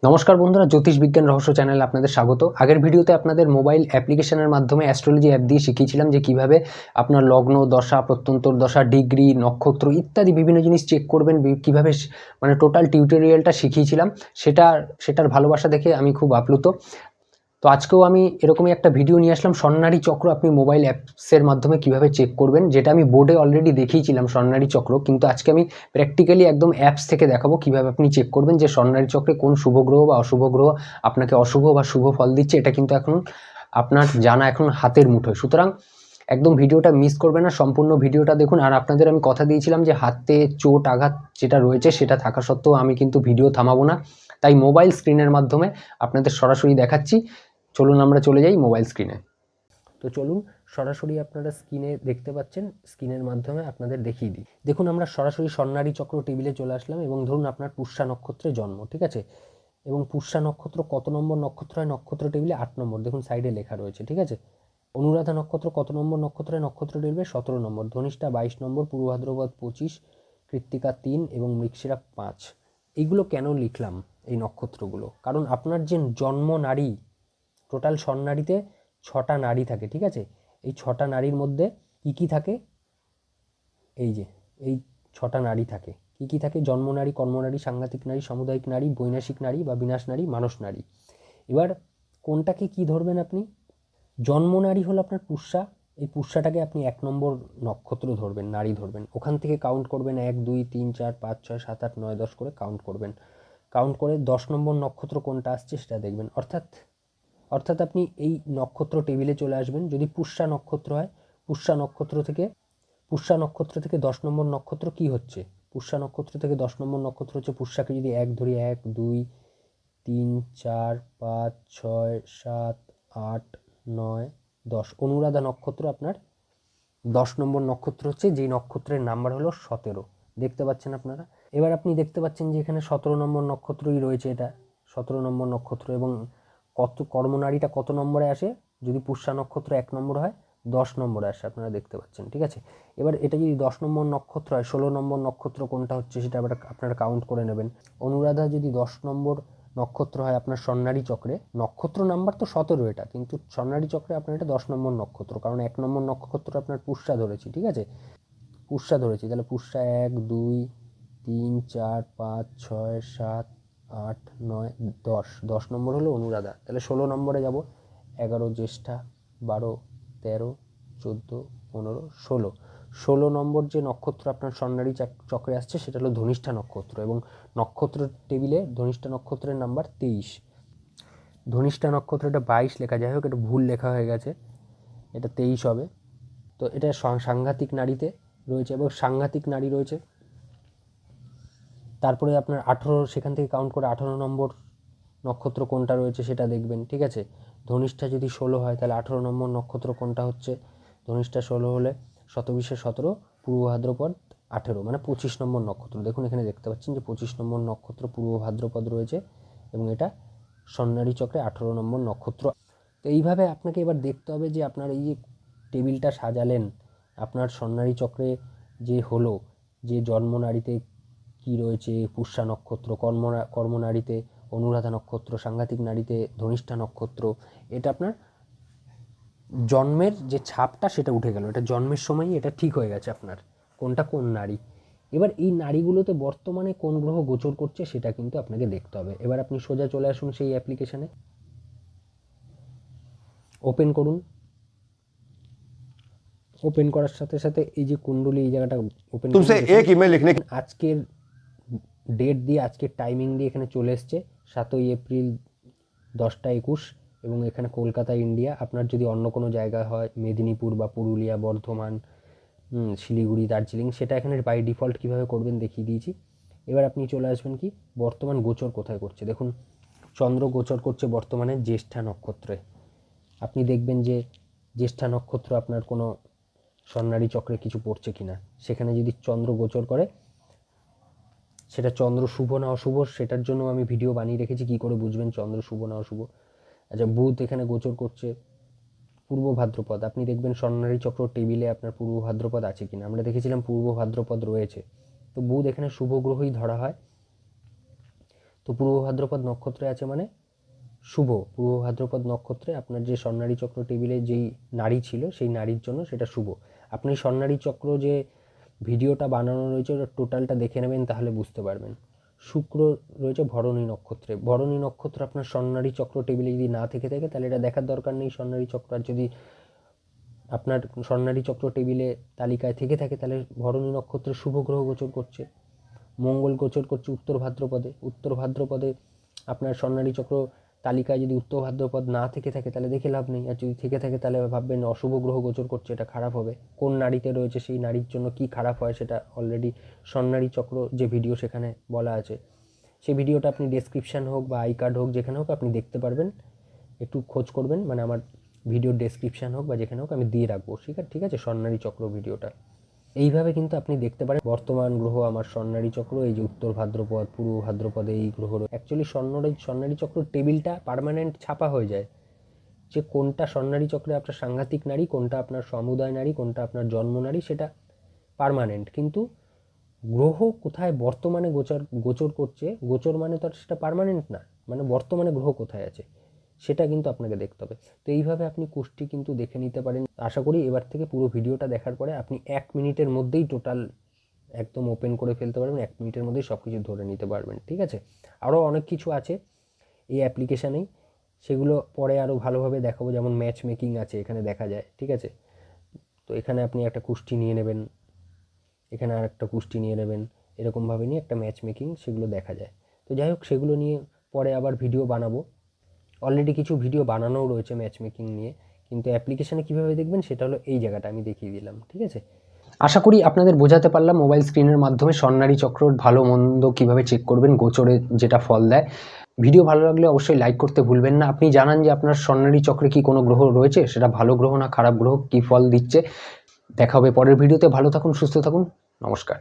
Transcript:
নমস্কার বন্ধুরা, জ্যোতিষ বিজ্ঞান রহস্য চ্যানেলে আপনাদের স্বাগত। আগের ভিডিওতে আপনাদের মোবাইল অ্যাপ্লিকেশনের মাধ্যমে অ্যাস্ট্রোলজি অ্যাপ দিয়ে শিখিয়েছিলাম যে কিভাবে আপনার লগ্ন দশা, প্রত্যন্তর দশা, ডিগ্রি, নক্ষত্র ইত্যাদি বিভিন্ন জিনিস চেক করবেন, কিভাবে মানে টোটাল টিউটোরিয়ালটা শিখিয়েছিলাম। সেটার ভালোবাসা দেখে আমি খুব আপ্লুত। তো আজকেও আমি এরকমই একটা ভিডিও নিয়ে আসলাম, স্বর্ণালী চক্র আপনি মোবাইল অ্যাপসের মাধ্যমে কিভাবে চেক করবেন, যেটা আমি বোর্ডে অলরেডি দেখিয়েছিলাম স্বর্ণালী চক্র, কিন্তু আজকে আমি প্র্যাকটিক্যালি একদম অ্যাপস থেকে দেখাবো কিভাবে আপনি চেক করবেন যে স্বর্ণালী চক্রে কোন শুভ গ্রহ বা অশুভ গ্রহ আপনাকে অশুভ বা শুভ ফল দিচ্ছে। এটা কিন্তু এখন আপনার জানা এখন হাতের মুঠোয়, সুতরাং একদম ভিডিওটা মিস করবেন না, সম্পূর্ণ ভিডিওটা দেখুন। আর আপনাদের আমি কথা দিয়েছিলাম যে হাতে চোট আঘাত যেটা রয়েছে সেটা থাকা সত্ত্বেও আমি কিন্তু ভিডিও থামাবো না, তাই মোবাইল স্ক্রিনের মাধ্যমে আপনাদের সরাসরি দেখাচ্ছি। চলুন আমরা চলে যাই মোবাইল স্ক্রিনে। তো চলুন সরাসরি আপনারা স্ক্রিনে দেখতে পাচ্ছেন, স্ক্রিনের মাধ্যমে আপনাদের দেখিয়ে দিই। দেখুন আমরা সরাসরি স্বর্ণালী চক্র টেবিলে চলে আসলাম এবং ধরুন আপনার পুষ্যা নক্ষত্রে জন্ম, ঠিক আছে, এবং পুষ্যা নক্ষত্র কত নম্বর নক্ষত্র হয় নক্ষত্র টেবিলে 8 নম্বর, দেখুন সাইডে লেখা রয়েছে, ঠিক আছে। অনুরাধা নক্ষত্র কত নম্বর নক্ষত্র হয় নক্ষত্র টেবিলে 17 নম্বর, ধনিষ্ঠা 22 নম্বর, পূর্ব ভাদ্রপদ 25, কৃত্তিকা 3 এবং মৃগশিরা 5। এইগুলো কেন লিখলাম এই নক্ষত্রগুলো? কারণ আপনার যে জন্ম নারী, টোটাল স্বর্ণালীতে 6টা নারী থাকে, ঠিক আছে। এই 6টা নারীর মধ্যে কি কি থাকে, এই যে এই 6টা নারী থাকে, কি কি থাকে? জন্ম নারী, কর্মনারী, সাংঘাতিক নারী, সামুদায়িক নারী, বৈনাশিক নারী বা বিনাশ নারী, মানস নারী। এবার কোনটাকে কি ধরবেন আপনি? জন্ম নারী হলো আপনার পুষ্যা, এই পুষ্যাটাকে আপনি 1 নম্বর নক্ষত্র ধরবেন, নারী ধরবেন, ওখান থেকে কাউন্ট করবেন 1 2 3 4 5 6 7 8 9 10 করে কাউন্ট করবেন। কাউন্ট করে 10 নম্বর নক্ষত্র কোনটা আসছে সেটা দেখবেন। অর্থাৎ আপনি এই নক্ষত্র টেবিলে চলে আসবেন। যদি পুষ্যা নক্ষত্র হয়, পুষ্যা নক্ষত্র থেকে 10 নম্বর নক্ষত্র কি হচ্ছে? পুষ্যা নক্ষত্র থেকে 10 নম্বর নক্ষত্র হচ্ছে, পুষ্যাকে যদি 1 ধরি, 1 2 3 4 5 6 7 8 9 10। অনুরাধা নক্ষত্র আপনার 10 নম্বর নক্ষত্র হচ্ছে, যেই নক্ষত্রের নাম্বার হলো 17, দেখতে পাচ্ছেন আপনারা। এবার আপনি দেখতে পাচ্ছেন যে এখানে 17 নম্বর নক্ষত্রই রয়েছে, এটা 17 নম্বর নক্ষত্র। এবং কর্মনারীটা কত নম্বরে আসে? যদি পুষ্যা নক্ষত্র 1 নম্বর হয় 10 নম্বরে আসে, আপনারা দেখতে পাচ্ছেন, ঠিক আছে। এবার এটা যদি 10 নম্বর নক্ষত্র হয়, 16 নম্বর নক্ষত্র কোনটা হচ্ছে সেটা আবার আপনারা কাউন্ট করে নেবেন। অনুরাধা যদি 10 নম্বর নক্ষত্র হয় আপনার স্বর্ণালী চক্রে, নক্ষত্র নাম্বার তো 17 এটা, কিন্তু স্বর্ণালী চক্রে আপনার এটা 10 নম্বর নক্ষত্র, কারণ 1 নম্বর নক্ষত্র আপনার পুষ্যা ধরেছি, ঠিক আছে, পুষ্যা ধরেছি। তাহলে পুষ্যা 1 2 3 4 5 6 7 8 9 10, 10 নম্বর হলো অনুরাধা। তাহলে 16 নম্বরে যাব, 11 জ্যেষ্ঠা, 12 13 14 15 16। 16 নম্বর যে নক্ষত্র আপনার স্বর্ণালী চক্রে আসছে সেটা হলো ধনিষ্ঠা নক্ষত্র, এবং নক্ষত্র টেবিলে ধনিষ্ঠা নক্ষত্রের নাম্বার 23। ধনিষ্ঠা নক্ষত্র, এটা 22 লেখা, যাই হোক এটা ভুল লেখা হয়ে গেছে, এটা 23 হবে। তো এটা সাংঘাতিক নারীতে রয়েছে, এবং সাংঘাতিক নারী রয়েছে। তারপরে আপনার 18, সেখান থেকে কাউন্ট করে 18 নম্বর নক্ষত্র কোনটা রয়েছে সেটা দেখবেন, ঠিক আছে। ধনিষ্ঠা যদি 16 হয় তাহলে 18 নম্বর নক্ষত্র কোনটা হচ্ছে? ধনিষ্ঠা 16 হলে শতবিশে 17, পূর্ব ভাদ্রপদ 18, মানে 25 নম্বর নক্ষত্র। দেখুন এখানে দেখতে পাচ্ছেন যে 25 নম্বর নক্ষত্র পূর্ব ভাদ্রপদ রয়েছে, এবং এটা স্বর্ণালী চক্রে 18 নম্বর নক্ষত্র। তো এইভাবে আপনাকে এবার দেখতে হবে যে আপনার এই যে টেবিলটা সাজালেন, আপনার স্বর্ণালী চক্রে যে হলো, যে জন্ম নারীতে কি রয়েছে, পুষ্যা নক্ষত্র, কর্মনারীতে অনুরাধা নক্ষত্র, সাংঘাতিক নারীতে ধনিষ্ঠা নক্ষত্র, এটা আপনার জন্মের যে ছাপটা সেটা উঠে গেল, এটা জন্মের সময়ই এটা ঠিক হয়ে গেছে আপনার কোনটা কোন নারী। এবার এই নারীগুলোতে বর্তমানে কোন গ্রহ গোচর করছে সেটা কিন্তু আপনাকে দেখতে হবে। এবার আপনি সোজা চলে আসুন সেই অ্যাপ্লিকেশানে, ওপেন করুন। ওপেন করার সাথে সাথে এই যে কুণ্ডলী, এই জায়গাটা ওপেন করুন। আজকের ডেট দিয়ে, আজকের টাইমিং দিয়ে এখানে চলে এসছে 7ই এপ্রিল 10টা 21, এবং এখানে কলকাতা ইন্ডিয়া। আপনার যদি অন্য কোনো জায়গা হয়, মেদিনীপুর বা পুরুলিয়া, বর্ধমান, শিলিগুড়ি, দার্জিলিং, সেটা এখানে বাই ডিফল্ট কীভাবে করবেন দেখিয়ে দিয়েছি। এবার আপনি চলে আসবেন কি বর্তমান গোচর কোথায় করছে। দেখুন চন্দ্র গোচর করছে বর্তমানে জ্যেষ্ঠা নক্ষত্রে। আপনি দেখবেন যে জ্যেষ্ঠা নক্ষত্র আপনার কোনো স্বর্ণালী চক্রে কিছু পড়ছে কিনা। সেখানে যদি চন্দ্র গোচর করে, সেটা চন্দ্র শুভ না অশুভ সেটার জন্য আমি ভিডিও বানিয়ে রেখেছি, কি করে বুঝবেন চন্দ্র শুভ না অশুভ। আচ্ছা, বুধ এখানে গোচর করছে পূর্ব ভাদ্রপদ, আপনি দেখবেন স্বর্ণালী চক্র টেবিলে আপনার পূর্ব ভাদ্রপদ আছে কিনা। আমরা দেখেছিলাম পূর্ব ভাদ্রপদ রয়েছে, তো বুধ এখানে শুভ গ্রহই ধরা হয়। তো পূর্ব ভাদ্রপদ নক্ষত্রে আছে মানে শুভ। পূর্ব ভাদ্রপদ নক্ষত্রে আপনার যে স্বর্ণালী চক্র টেবিলে যেই নারী ছিল সেই নারীর জন্য সেটা শুভ। আপনি স্বর্ণালী চক্র যে ভিডিওটা বানানো রয়েছে ওটা টোটালটা দেখে নেবেন, তাহলে বুঝতে পারবেন। শুক্র রয়েছে ভরণী নক্ষত্রে। ভরণী নক্ষত্র আপনার স্বর্ণালী চক্র টেবিলে যদি না থেকে থাকে তাহলে এটা দেখার দরকার নেই স্বর্ণালী চক্র। আর যদি আপনার স্বর্ণালী চক্র টেবিলে তালিকায় থেকে থাকে তাহলে ভরণী নক্ষত্রে শুভ গ্রহ গোচর করছে, মঙ্গল গোচর করছে উত্তর ভাদ্রপদে। উত্তর ভাদ্রপদে আপনার স্বর্ণালী চক্র তালিকায় যদি উত্তর ভাদ্রপদ না থেকে থাকে তাহলে দেখে লাভ নেই। আর যদি থেকে থাকে তাহলে ভাববেন অশুভ গ্রহ গোচর করছে, এটা খারাপ হবে। কোন নারীতে রয়েছে সেই নারীর জন্য কি খারাপ হয় সেটা অলরেডি স্বর্ণালী চক্র যে ভিডিও সেখানে বলা আছে। সেই ভিডিওটা আপনি ডেসক্রিপশান হোক বা আই কার্ড হোক যেখানে হোক আপনি দেখতে পারবেন। একটু খোঁজ করবেন, মানে আমার ভিডিওর ডেসক্রিপশান হোক বা যেখানে হোক আমি দিয়ে রাখবো, ঠিক আছে স্বর্ণালী চক্র ভিডিওটা। এইভাবে কিন্তু আপনি দেখতে পারেন বর্তমান গ্রহ আমার স্বর্ণালী চক্র, এই যে উত্তর ভাদ্রপদ পূর্ব ভাদ্রপদে এই গ্রহ। অ্যাকচুয়ালি স্বর্ণালী চক্র টেবিলটা পার্মানেন্ট ছাপা হয়ে যায় যে কোনটা স্বর্ণালী চক্রে আপনার সাংঘাতিক নারী, কোনটা আপনার সমুদায় নারী, কোনটা আপনার জন্ম নারী, সেটা পার্মানেন্ট। কিন্তু গ্রহ কোথায় বর্তমানে গোচর করছে, গোচর মানে তো সেটা পার্মানেন্ট না, মানে বর্তমানে গ্রহ কোথায় আছে সেটা কিন্তু আপনাকে দেখতে হবে। তো এইভাবে আপনি কুষ্টি কিন্তু দেখে নিতে পারেন। আশা করি এবার থেকে পুরো ভিডিওটা দেখার পরে আপনি 1 মিনিটের মধ্যেই টোটাল একদম ওপেন করে ফেলতে পারবেন, 1 মিনিটের মধ্যেই সব কিছু ধরে নিতে পারবেন, ঠিক আছে। আরও অনেক কিছু আছে এই অ্যাপ্লিকেশানেই, সেগুলো পরে আরও ভালোভাবে দেখাবো। যেমন ম্যাচ মেকিং আছে, এখানে দেখা যায়, ঠিক আছে। তো এখানে আপনি একটা কুষ্টি নিয়ে নেবেন, এখানে আর একটা কুষ্টি নিয়ে নেবেন, এরকমভাবে নিয়ে একটা ম্যাচ মেকিং সেগুলো দেখা যায়। তো যাই হোক, সেগুলো নিয়ে পরে আবার ভিডিও বানাবো। অলরেডি কিছু ভিডিও বানানোও রয়েছে ম্যাচ মেকিং নিয়ে, কিন্তু অ্যাপ্লিকেশানে কীভাবে দেখবেন সেটা হলো এই জায়গাটা আমি দেখিয়ে দিলাম, ঠিক আছে। আশা করি আপনাদের বোঝাতে পারলাম মোবাইল স্ক্রিনের মাধ্যমে স্বর্ণালী চক্রর ভালো মন্দ কীভাবে চেক করবেন, গোচরে যেটা ফল দেয়। ভিডিও ভালো লাগলে অবশ্যই লাইক করতে ভুলবেন না। আপনি জানান যে আপনার স্বর্ণালী চক্রে কি কোনো গ্রহ রয়েছে, সেটা ভালো গ্রহ না খারাপ গ্রহ, কী ফল দিচ্ছে। দেখা হবে পরের ভিডিওতে। ভালো থাকুন, সুস্থ থাকুন, নমস্কার।